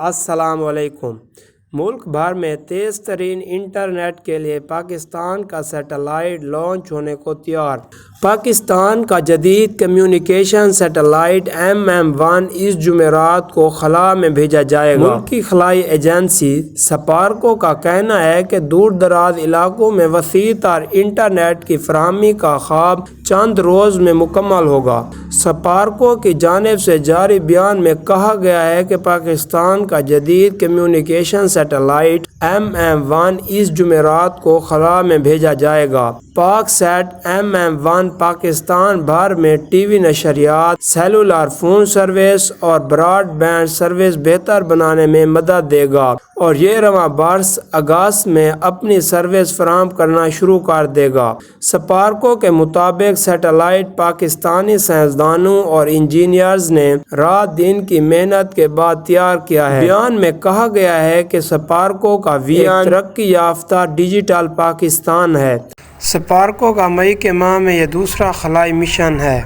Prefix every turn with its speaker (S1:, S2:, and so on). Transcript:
S1: السلام علیکم۔ ملک بھر میں تیز ترین انٹرنیٹ کے لیے پاکستان کا سیٹلائٹ لانچ ہونے کو تیار۔ پاکستان کا جدید کمیونیکیشن سیٹلائٹ MM-1 اس جمعرات کو خلا میں بھیجا جائے گا۔ ملک کی خلائی ایجنسی سپارکو کا کہنا ہے کہ دور دراز علاقوں میں وسیع تر انٹرنیٹ کی فراہمی کا خواب چند روز میں مکمل ہوگا۔ سپارکو کی جانب سے جاری بیان میں کہا گیا ہے کہ پاکستان کا جدید کمیونیکیشن سیٹلائٹ MM-1 اس جمعرات کو خلا میں بھیجا جائے گا۔ پاک سیٹ MM-1 پاکستان بھر میں ٹی وی نشریات، سیلولر فون سروس اور براڈ بینڈ سروس بہتر بنانے میں مدد دے گا اور یہ رواں برس اگست میں اپنی سروس فراہم کرنا شروع کر دے گا۔ سپارکو کے مطابق سیٹلائٹ پاکستانی سائنسدانوں اور انجینئرز نے رات دن کی محنت کے بعد تیار کیا ہے۔ بیان میں کہا گیا ہے کہ سپارکو کا ویژن ترقی یافتہ ڈیجیٹل پاکستان ہے۔ سپارکو کا مئی کے ماہ میں یہ دوسرا خلائی مشن ہے۔